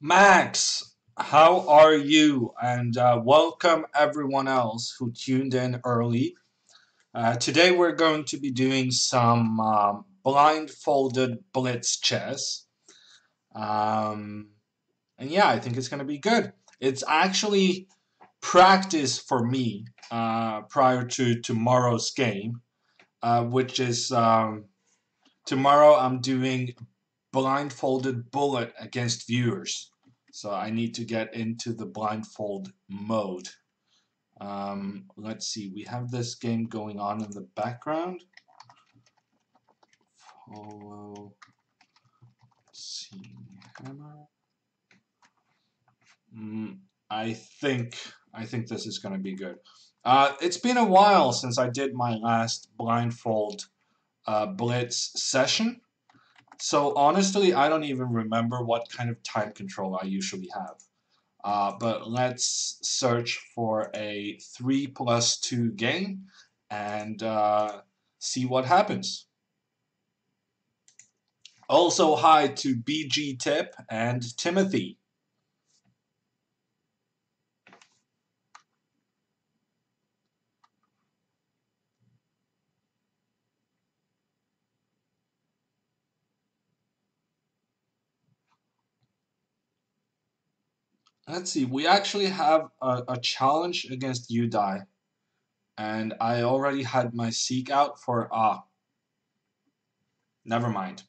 Max, how are you? And welcome everyone else who tuned in early. Today we're going to be doing some blindfolded blitz chess. Um, and yeah, I think it's going to be good. It's actually practice for me prior to tomorrow's game, which is tomorrow I'm doing blindfolded bullet against viewers. So I need to get into the blindfold mode. Let's see, we have this game going on in the background. Follow, let's see, hammer. Mm, I think I think this is going to be good. It's been a while since I did my last blindfold blitz session. So honestly, I don't even remember what kind of time control I usually have. But let's search for a 3+2 game and see what happens. Also, hi to BG Tip and Timothy. Let's see, we actually have a challenge against Udai, and I already had my seek out for never mind.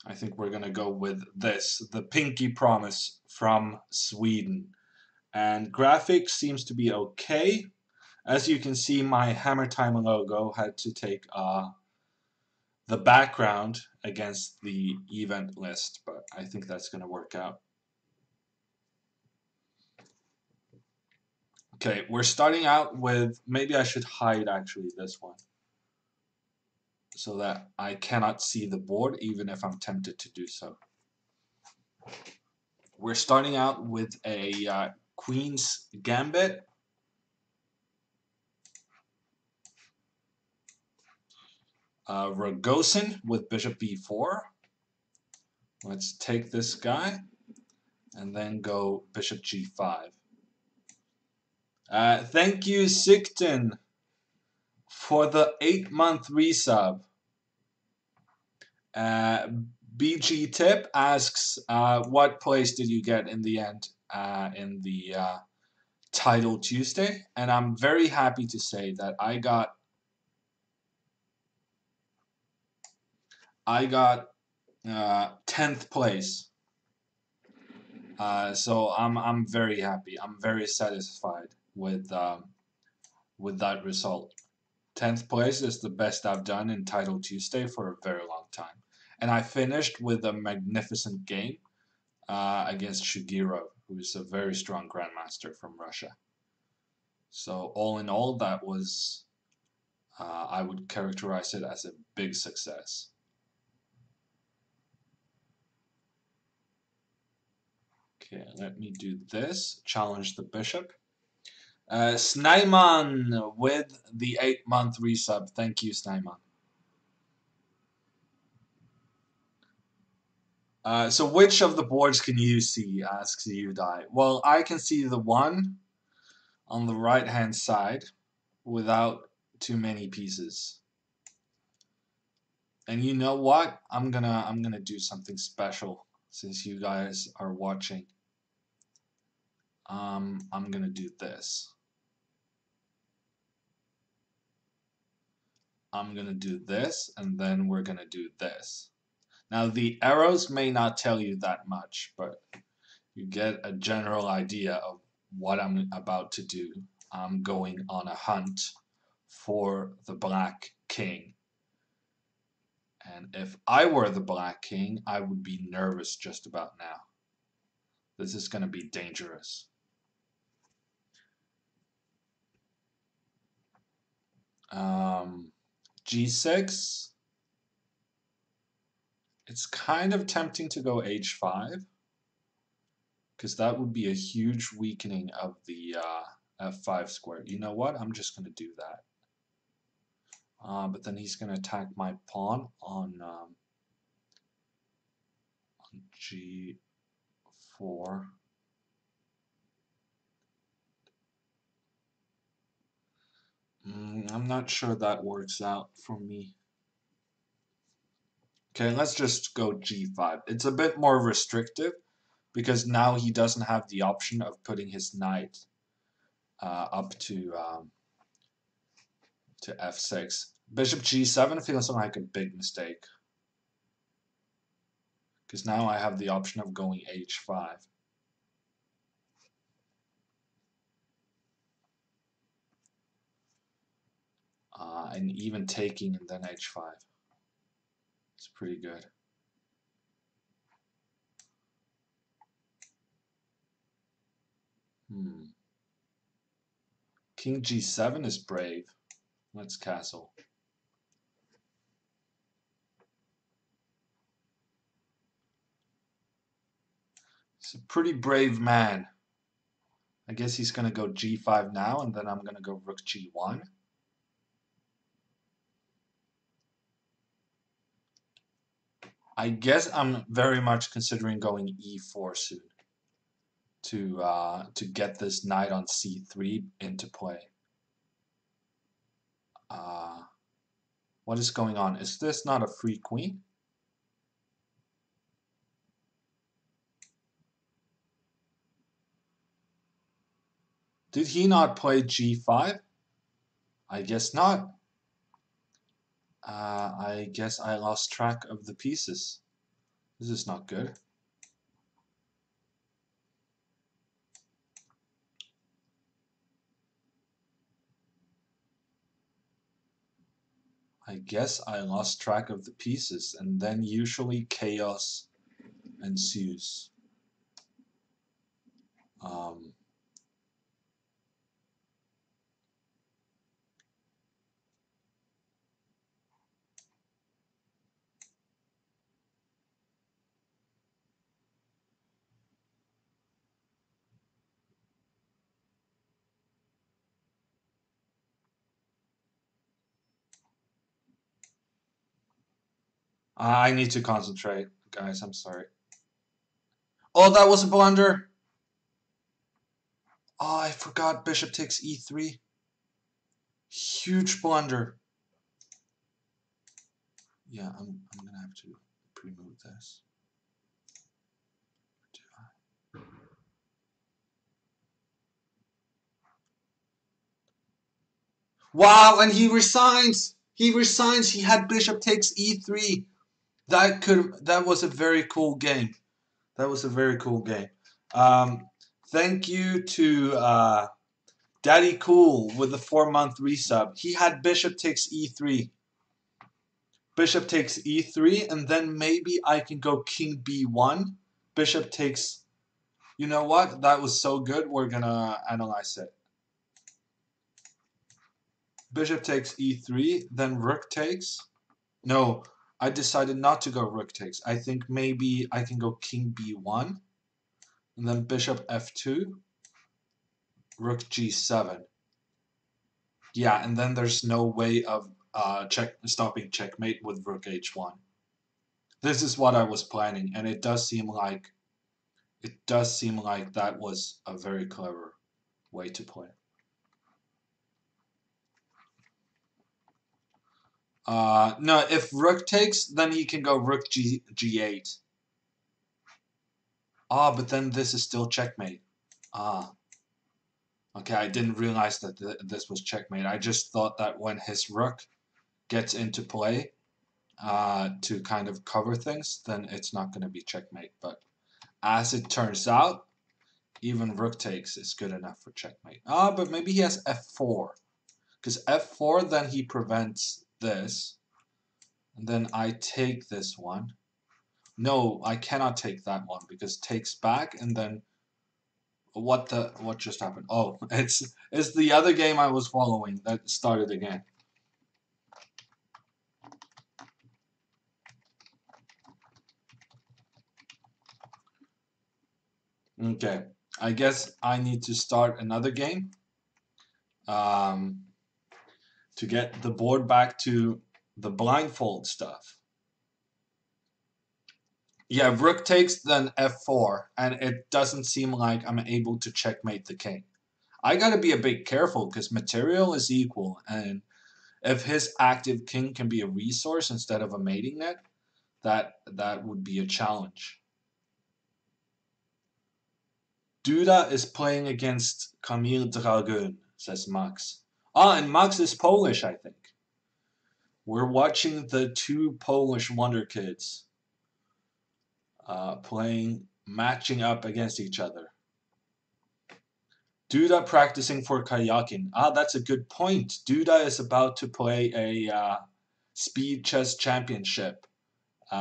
I think we're gonna go with this, the Pinky Promise from Sweden. And graphics seems to be okay. As you can see, my Hammer Time logo had to take the background against the event list, but I think that's going to work out. Okay, we're starting out with, maybe I should hide actually this one, so that I cannot see the board even if I'm tempted to do so. We're starting out with a Queen's Gambit. Rogozin with Bishop b4. Let's take this guy and then go Bishop g5. Thank you, Sigton, for the 8-month resub. Uh, BG Tip asks, what place did you get in the end in the Title Tuesday? And I'm very happy to say that I got 10th place. So I'm very happy. I'm very satisfied with that result. 10th place is the best I've done in Title Tuesday for a very long time. And I finished with a magnificent game against Shugiro, who is a very strong grandmaster from Russia. So all in all, that was, I would characterize it as a big success. Okay, let me do this. Challenge the bishop. Snaiman with the 8-month resub. Thank you, Snaiman. So which of the boards can you see? Asks Udai. Well, I can see the one on the right-hand side without too many pieces. And you know what? I'm gonna do something special since you guys are watching. I'm gonna do this. I'm gonna do this, and then we're gonna do this. Now the arrows may not tell you that much, but you get a general idea of what I'm about to do. I'm going on a hunt for the Black King. And if I were the Black King, I would be nervous just about now. This is going to be dangerous. G6. It's kind of tempting to go H5, because that would be a huge weakening of the F5 squared. You know what? I'm just going to do that. But then he's going to attack my pawn on G. F4. I'm not sure that works out for me. Okay, let's just go G5. It's a bit more restrictive because now he doesn't have the option of putting his knight up to F6. Bishop G7 feels like a big mistake because now I have the option of going H5. And even taking and then H5. It's pretty good. King G7 is brave. Let's castle. He's a pretty brave man. I guess he's going to go G5 now, and then I'm going to go Rook G1. I guess I'm very much considering going E4 soon to get this knight on C3 into play. What is going on? Is this not a free queen? Did he not play G5? I guess not. I guess I lost track of the pieces. This is not good. I guess I lost track of the pieces, and then usually chaos ensues. I need to concentrate, guys. I'm sorry. Oh, that was a blunder. Oh, I forgot bishop takes e3. Huge blunder. Yeah, I'm gonna have to pre-move this. Wow, and he resigns. He resigns. He had bishop takes e3. That was a very cool game. That was a very cool game. Thank you to Daddy Cool with the 4-month resub. He had bishop takes e3. Bishop takes e3, and then maybe I can go king b1. Bishop takes... You know what? That was so good. We're gonna analyze it. Bishop takes e3, then rook takes. No, I decided not to go rook takes. I think maybe I can go king b1, and then bishop f2, rook g7. Yeah, and then there's no way of stopping checkmate with rook h1. This is what I was planning, and it does seem like that was a very clever way to play. No, if rook takes, then he can go rook g8. But then this is still checkmate. Okay, I didn't realize that this was checkmate. I just thought that when his rook gets into play to kind of cover things, then it's not going to be checkmate. But as it turns out, even rook takes is good enough for checkmate. But maybe he has f4. Because f4, then he prevents this. And then I take this one. No, I cannot take that one because takes back, and then what just happened? Oh, it's the other game I was following that started again. Okay, I guess I need to start another game to get the board back to the blindfold stuff. Yeah, rook takes, then f4, and it doesn't seem like I'm able to checkmate the king. I gotta be a bit careful because material is equal, and if his active king can be a resource instead of a mating net, that would be a challenge. Duda is playing against Kamil Dragun, says Max. Ah, and Max is Polish, I think. We're watching the two Polish wonder kids matching up against each other. Duda practicing for Karyakin. Ah, that's a good point. Duda is about to play a speed chess championship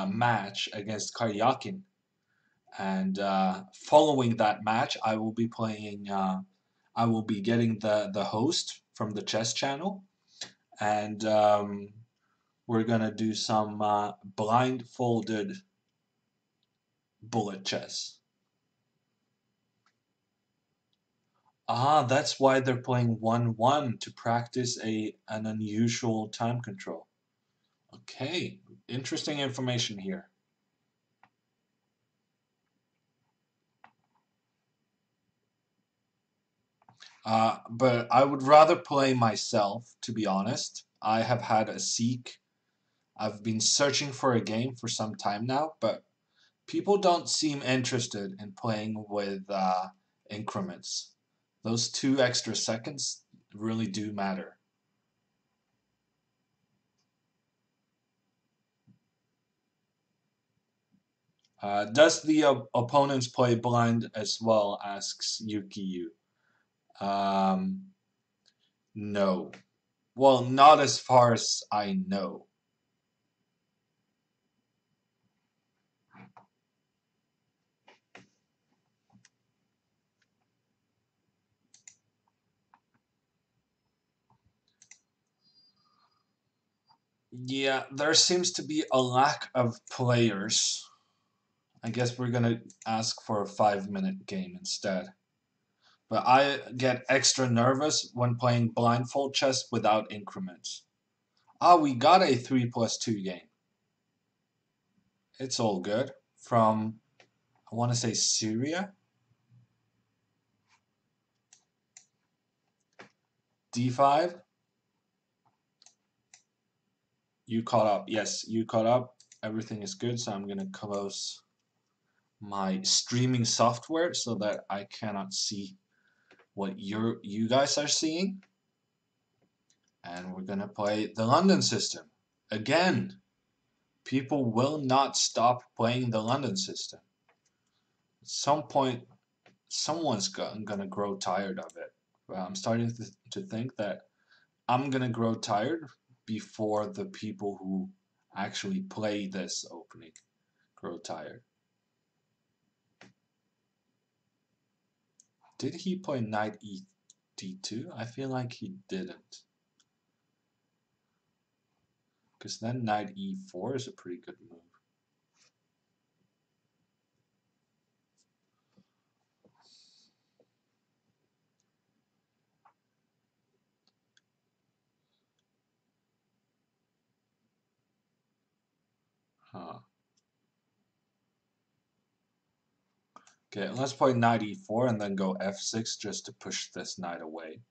match against Karyakin. And following that match, I will be playing. I will be getting the host from the chess channel, and we're gonna do some blindfolded bullet chess. Ah, that's why they're playing 1-1 to practice an unusual time control. Okay, interesting information here. But I would rather play myself, to be honest. I have had a seek. I've been searching for a game for some time now, but people don't seem interested in playing with increments. Those 2 extra seconds really do matter. Does the opponents play blind as well? Asks Yukiyu. Um, no. Well, not as far as I know. Yeah, there seems to be a lack of players. I guess we're gonna ask for a 5-minute game instead. But I get extra nervous when playing blindfold chess without increments. Ah, we got a 3+2 game. It's all good. From, I want to say Syria. D5. You caught up. Yes, you caught up. Everything is good, so I'm going to close my streaming software so that I cannot see what you guys are seeing. And we're going to play the London system. Again, people will not stop playing the London system. At some point, someone's gonna grow tired of it. Well, I'm starting to think that I'm gonna grow tired before the people who actually play this opening grow tired. Did he play knight d2? I feel like he didn't. Because then knight e4 is a pretty good move. Huh. Okay, let's play knight e4 and then go f6 just to push this knight away.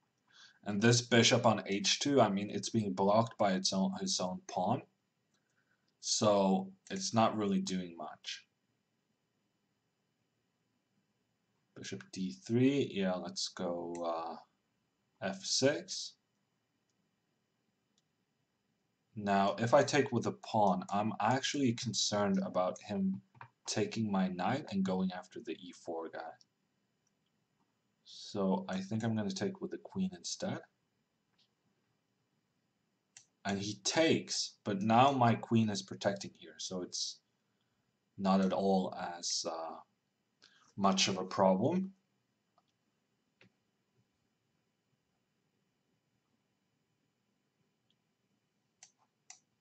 And this bishop on h2, I mean, it's being blocked by his own pawn. So it's not really doing much. Bishop d3, yeah, let's go f6. Now, if I take with a pawn, I'm actually concerned about him taking my knight and going after the e4 guy. So I think I'm going to take with the queen instead. And he takes, but now my queen is protecting here, so it's not at all as much of a problem.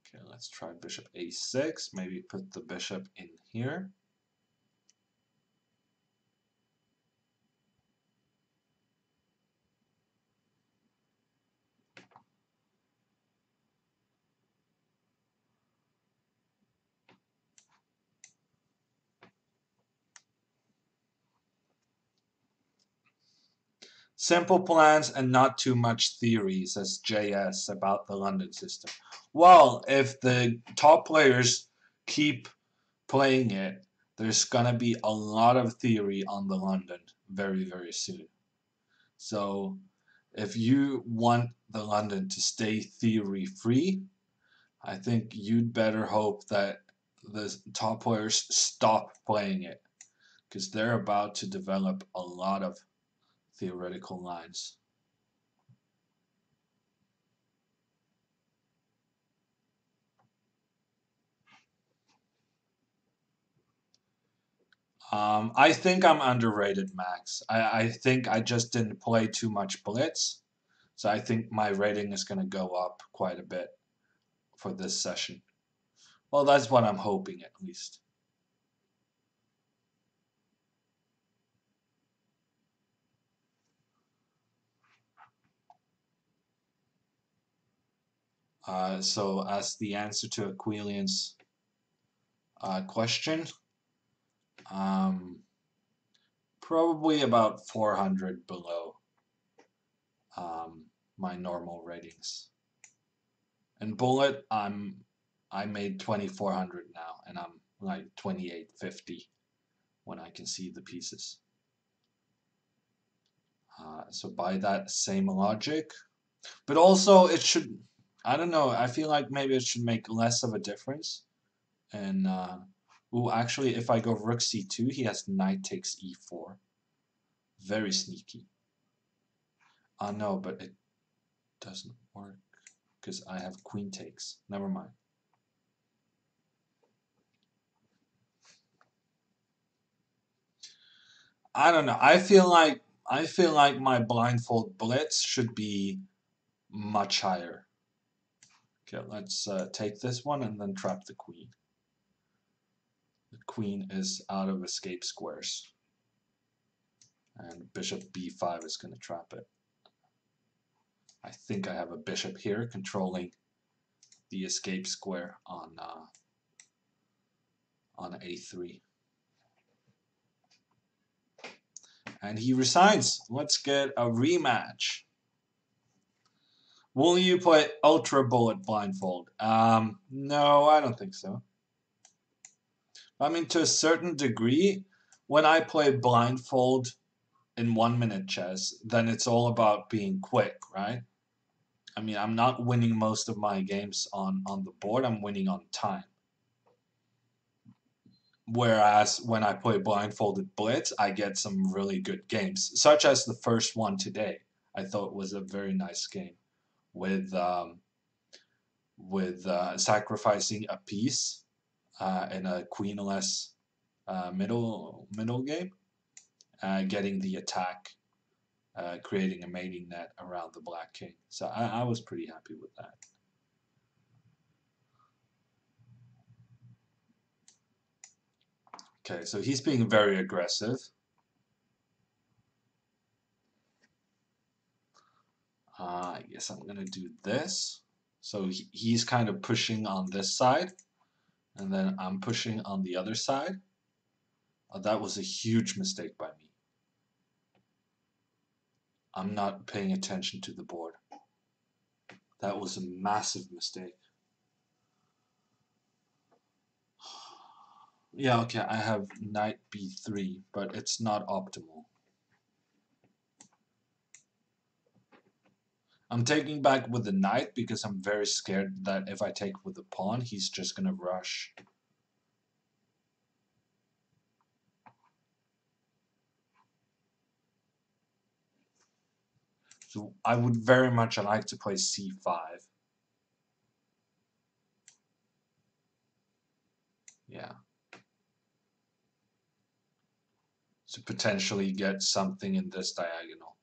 Okay, let's try bishop a6, maybe put the bishop in here. Simple plans and not too much theory, says JS about the London system. Well, if the top players keep playing it, there's gonna be a lot of theory on the London very, very soon. So if you want the London to stay theory free, I think you'd better hope that the top players stop playing it because they're about to develop a lot of theoretical lines. I think I'm underrated, Max. I think I just didn't play too much Blitz, so I think my rating is going to go up quite a bit for this session. Well, that's what I'm hoping at least. So as the answer to Aquilian's question, um, probably about 400 below um, my normal ratings. And Bullet, I made 2400 now, and I'm like 2850 when I can see the pieces. So by that same logic, but also it should, I don't know, I feel like maybe it should make less of a difference. And, ooh, actually, if I go rook c2, he has knight takes e4. Very sneaky. No, but it doesn't work because I have queen takes. Never mind. I don't know. I feel like my blindfold blitz should be much higher. Okay, let's take this one and then trap the queen. The queen is out of escape squares. And bishop b5 is going to trap it. I think I have a bishop here controlling the escape square on a3. And he resigns. Let's get a rematch. Will you play Ultra Bullet Blindfold? No, I don't think so. I mean, to a certain degree, when I play Blindfold in 1 minute chess, then it's all about being quick, right? I mean, I'm not winning most of my games on the board, I'm winning on time. Whereas when I play Blindfolded Blitz, I get some really good games, such as the first one today. I thought was a very nice game with sacrificing a piece in a queenless middle game, getting the attack, creating a mating net around the black king. So I was pretty happy with that. Okay, so he's being very aggressive. I guess I'm gonna do this. So he's kind of pushing on this side, and then I'm pushing on the other side. That was a huge mistake by me. I'm not paying attention to the board. That was a massive mistake. Yeah, okay, I have knight b3, but it's not optimal. I'm taking back with the knight because I'm very scared that if I take with the pawn, he's just gonna rush. So I would very much like to play c5. Yeah. To potentially get something in this diagonal.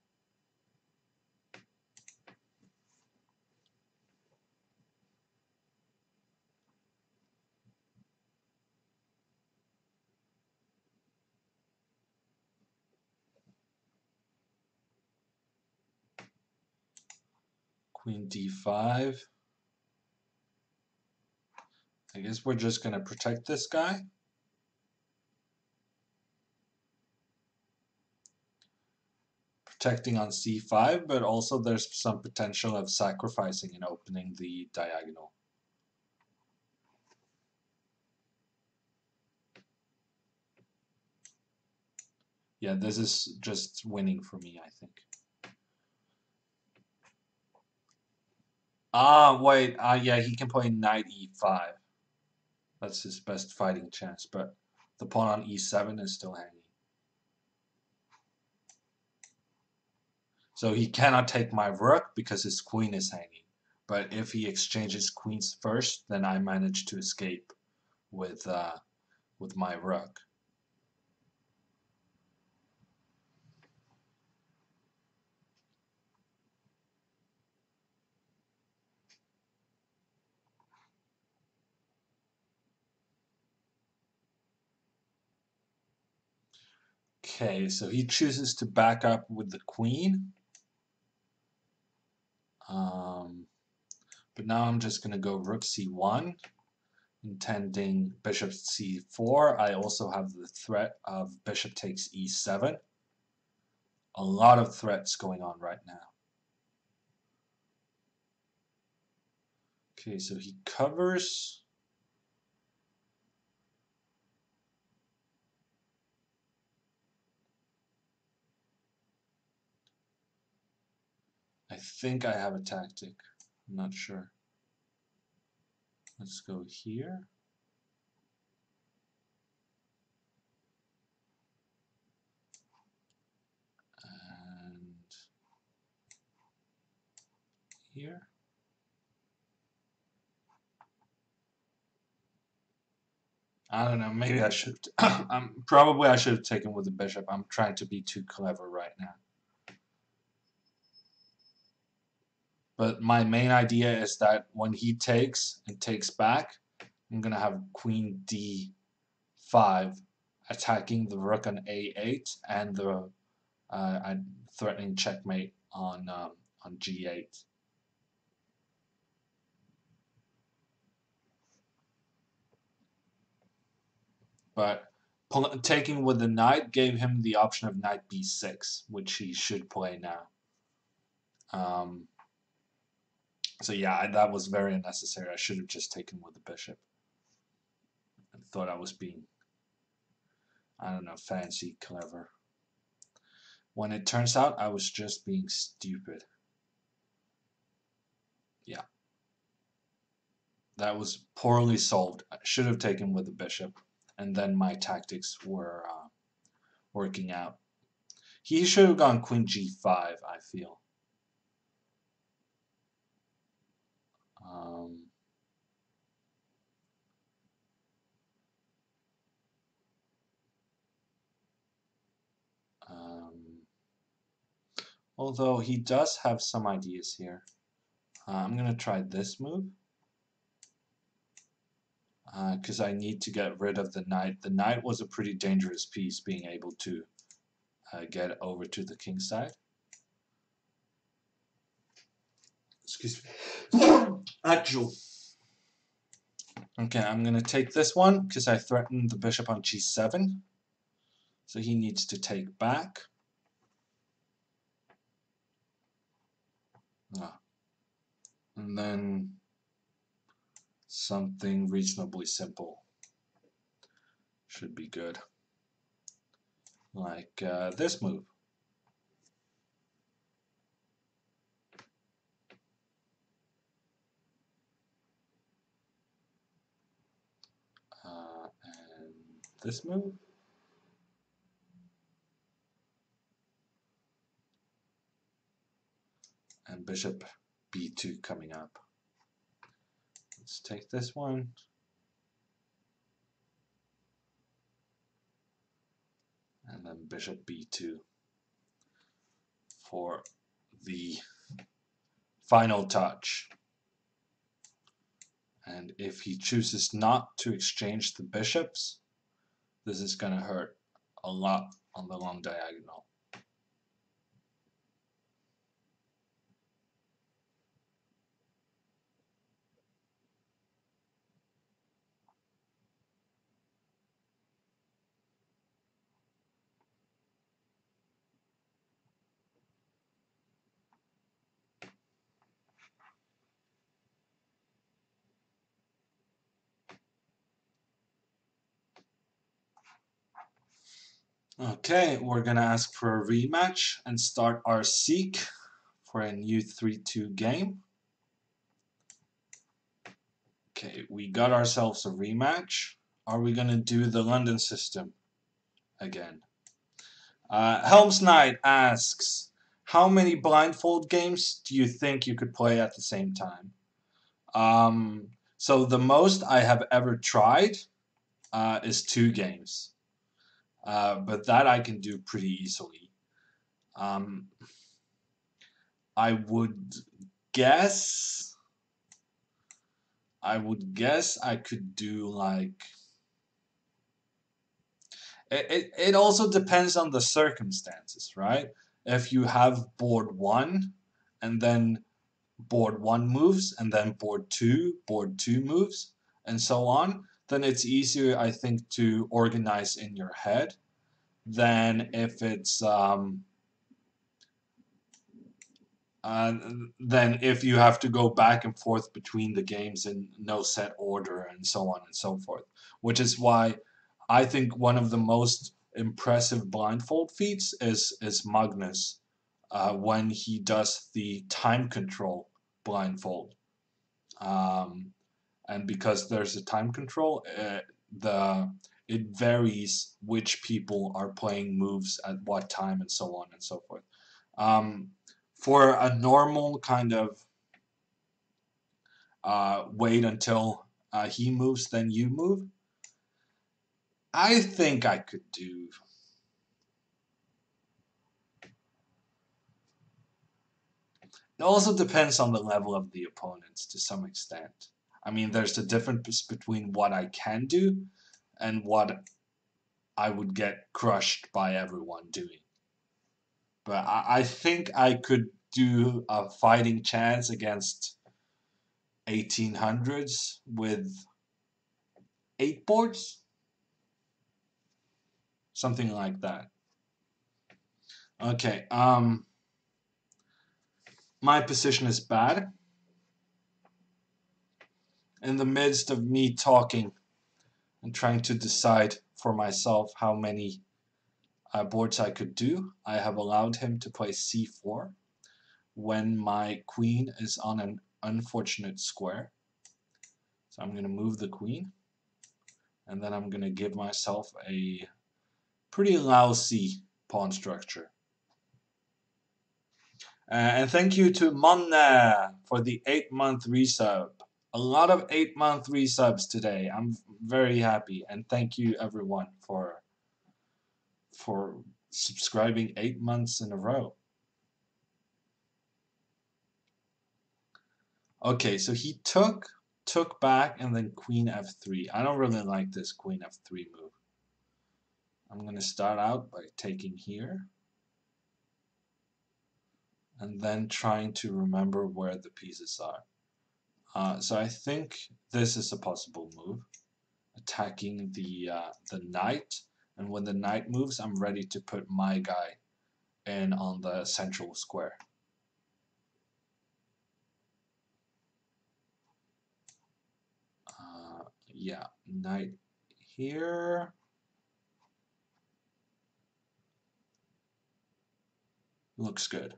Queen d5. I guess we're just going to protect this guy. protecting on c5, but also there's some potential of sacrificing and opening the diagonal. Yeah, this is just winning for me, I think. Wait, yeah, he can play knight e5. That's his best fighting chance, but the pawn on e7 is still hanging. So he cannot take my rook because his queen is hanging. But if he exchanges queens first, then I manage to escape with my rook. Okay, so he chooses to back up with the queen. But now I'm just going to go rook c1, intending bishop c4. I also have the threat of bishop takes e7. A lot of threats going on right now. Okay, so he covers. I think I have a tactic. I'm not sure. Let's go here. And here. I don't know, maybe I should probably I should have taken with the bishop. I'm trying to be too clever right now. But my main idea is that when he takes and takes back, I'm gonna have queen d5 attacking the rook on a8 and the threatening checkmate on g8. But taking with the knight gave him the option of knight b6, which he should play now. So yeah, that was very unnecessary. I should have just taken with the bishop. I thought I was being, I don't know, fancy, clever. When it turns out I was just being stupid. Yeah. That was poorly solved. I should have taken with the bishop, and then my tactics were working out. He should have gone queen g5, I feel. Although he does have some ideas here. I'm going to try this move. Because I need to get rid of the knight. The knight was a pretty dangerous piece, being able to get over to the king side. Excuse me. Actual. Okay, I'm going to take this one because I threatened the bishop on g7. So he needs to take back. And then something reasonably simple should be good. Like this move. And this move. And bishop b2 coming up. Let's take this one. And then bishop b2 for the final touch. And if he chooses not to exchange the bishops, this is going to hurt a lot on the long diagonal. Okay, we're gonna ask for a rematch and start our seek for a new 3-2 game. Okay, we got ourselves a rematch. Are we gonna do the London system again? Helms Knight asks, how many blindfold games do you think you could play at the same time? So the most I have ever tried is 2 games, but that I can do pretty easily. Um, I would guess. I could do like. It also depends on the circumstances, right? If you have board 1, and then board 1 moves, and then board 2 moves, and so on, then it's easier, I think, to organize in your head than if it's uh, than if you have to go back and forth between the games in no set order and so on and so forth. Which is why I think one of the most impressive blindfold feats is Magnus when he does the time control blindfold. Um, and because there's a time control, it varies which people are playing moves at what time and so on and so forth. Um, for a normal kind of wait until he moves, then you move, I think I could do. It also depends on the level of the opponents to some extent. I mean, there's a difference between what I can do and what I would get crushed by everyone doing. But I think I could do a fighting chance against 1800s with 8 boards, something like that. Okay, my position is bad. In the midst of me talking and trying to decide for myself how many boards I could do, I have allowed him to play c4 when my queen is on an unfortunate square. So I'm going to move the queen, and then I'm going to give myself a pretty lousy pawn structure. And thank you to Monna for the 8-month resub. A lot of 8-month resubs today. I'm very happy, and thank you everyone for subscribing 8 months in a row. Okay, so he took back, and then queen f3. I don't really like this queen f3 move. I'm going to start out by taking here, and then trying to remember where the pieces are. So I think this is a possible move, attacking the knight, and when the knight moves, I'm ready to put my guy in on the central square. Yeah, knight here. Looks good.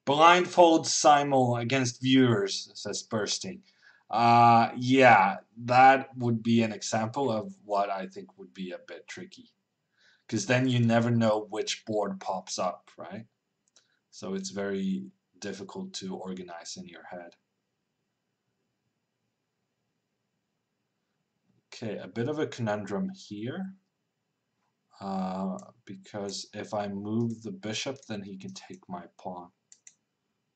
Blindfold simul against viewers, says Bursting. Yeah, that would be an example of what I think would be a bit tricky. Because then you never know which board pops up, right? So it's very difficult to organize in your head. Okay, a bit of a conundrum here. Because if I move the bishop, then he can take my pawn.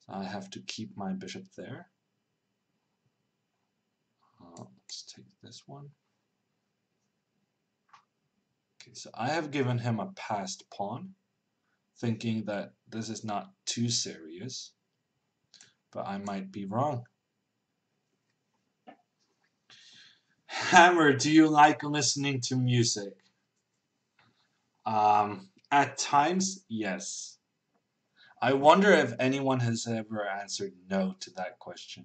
So I have to keep my bishop there. Let's take this one. Okay, so I have given him a passed pawn, thinking that this is not too serious, but I might be wrong. Hammer, do you like listening to music? At times, yes. I wonder if anyone has ever answered no to that question.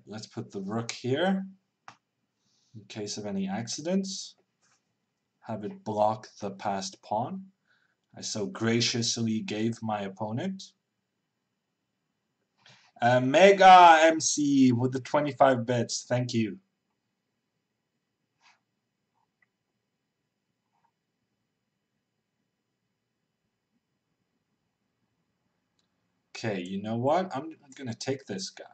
let's put the rook here in case of any accidents. Have it block the passed pawn. I so graciously gave my opponent. Mega MC with the 25 bits. Thank you. Okay, you know what? I'm going to take this guy.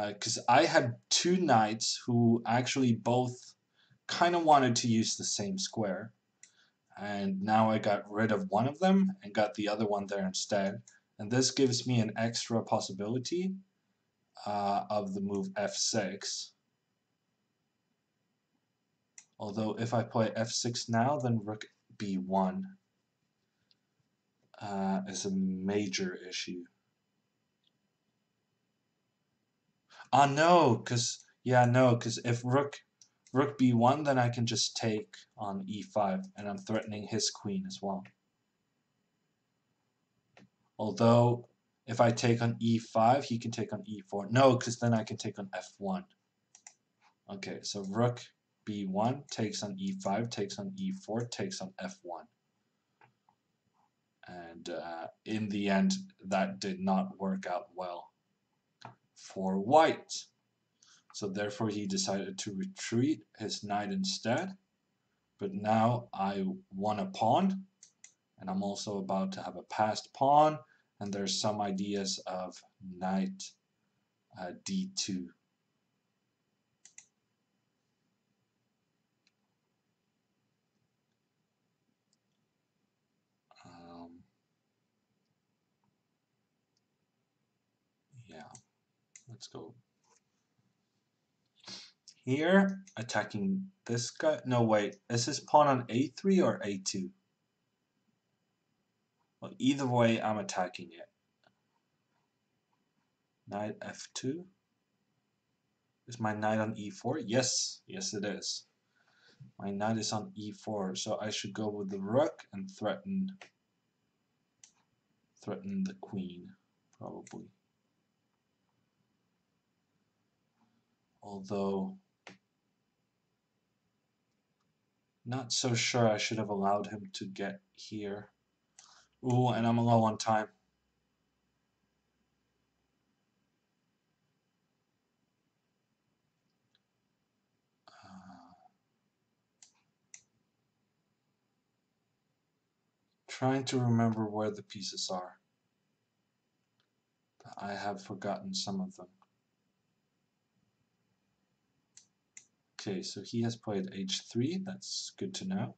Because I had two knights who actually both kind of wanted to use the same square. And now I got rid of one of them and got the other one there instead. And this gives me an extra possibility of the move f6. Although if I play f6 now, then rook b1 is a major issue. No, because if rook b1, then I can just take on e5, and I'm threatening his queen as well. Although if I take on e5, he can take on e4. No, because then I can take on f1. Okay, so rook b1 takes on e5, takes on e4, takes on f1. And in the end, that did not work out well for white. So therefore he decided to retreat his knight instead. But now I won a pawn, and I'm also about to have a passed pawn, and there's some ideas of knight d2. Yeah, let's go here, attacking this guy. No, wait, is his pawn on a3 or a2? Well, either way, I'm attacking it. Knight f2. Is my knight on e4? Yes, yes it is. My knight is on e4, so I should go with the rook and threaten the queen, probably. Although, not so sure I should have allowed him to get here. Ooh, and I'm low on time. Trying to remember where the pieces are. But I have forgotten some of them. Okay, so he has played h3. That's good to know.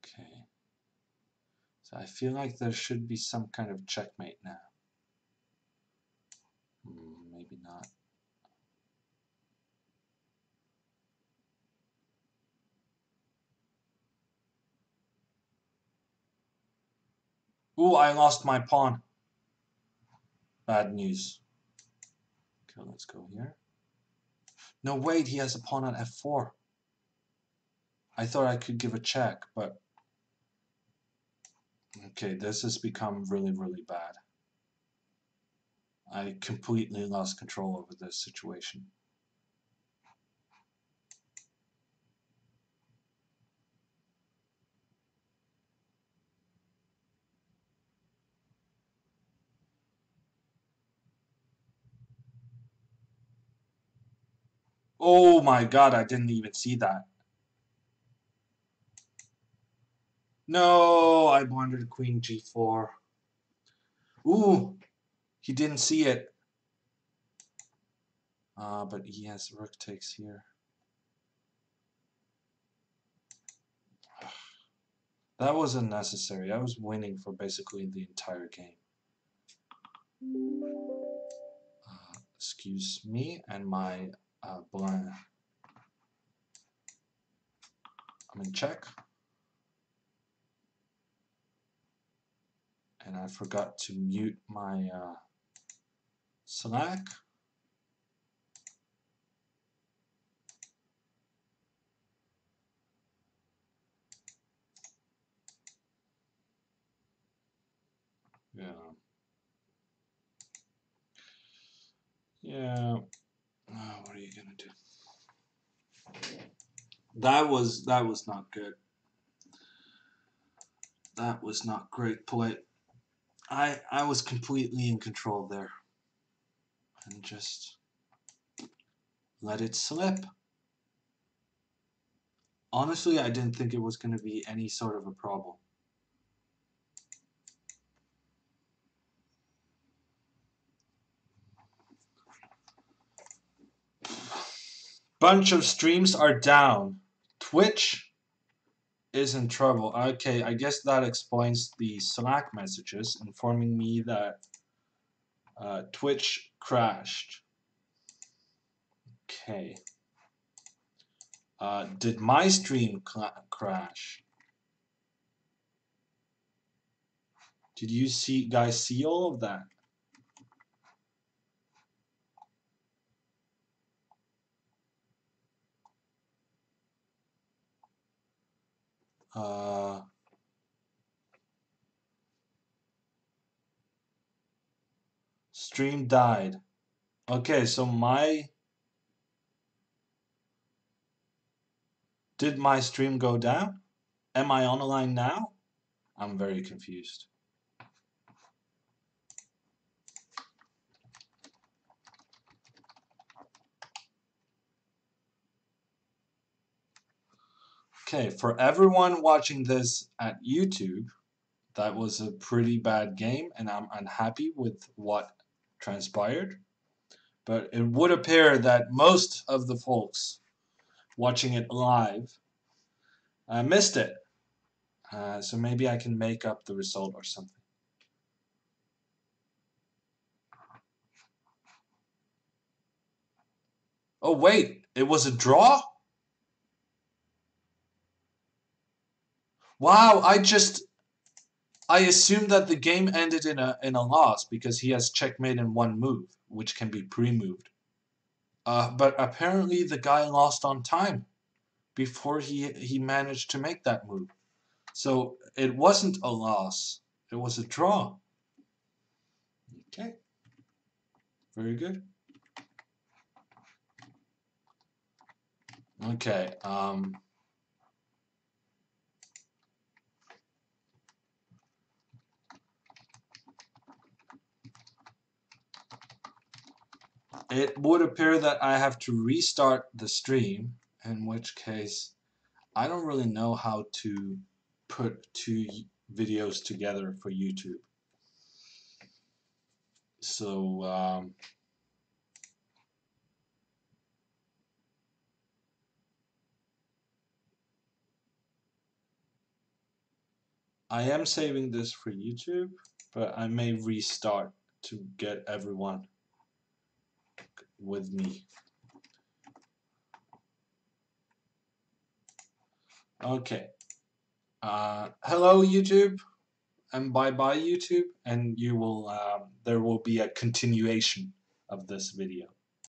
Okay. So I feel like there should be some kind of checkmate now. Maybe not. Ooh, I lost my pawn. Bad news. Okay, let's go here. No, wait, he has a pawn on f4. I thought I could give a check, but... Okay, this has become really, really bad. I completely lost control over this situation. Oh my god, I didn't even see that. No, I blundered queen g4. Ooh, he didn't see it. But he has rook takes here. That was unnecessary. I was winning for basically the entire game. Excuse me and my blind. I'm in check. And I forgot to mute my Slack. Yeah. Yeah. What are you gonna do? That was not good. That was not great play. I was completely in control there and just let it slip. Honestly, I didn't think it was going to be any sort of a problem. Bunch of streams are down. Twitch is in trouble. Okay, I guess that explains the Slack messages informing me that Twitch crashed. Okay. Did my stream crash? Did you guys see all of that? Stream died. Okay, so did my stream go down? Am I on the line now? I'm very confused. Okay, for everyone watching this at YouTube, that was a pretty bad game, and I'm unhappy with what transpired. But it would appear that most of the folks watching it live missed it. So maybe I can make up the result or something. Oh, wait, it was a draw? Wow, I assumed that the game ended in a loss because he has checkmate in one move, which can be pre-moved. But apparently the guy lost on time before he managed to make that move. So it wasn't a loss. It was a draw. Okay. Very good. Okay. It would appear that I have to restart the stream, in which case I don't really know how to put two videos together for YouTube. So I am saving this for YouTube, but I may restart to get everyone with me. Okay. Hello YouTube, and bye-bye YouTube, and you will there will be a continuation of this video.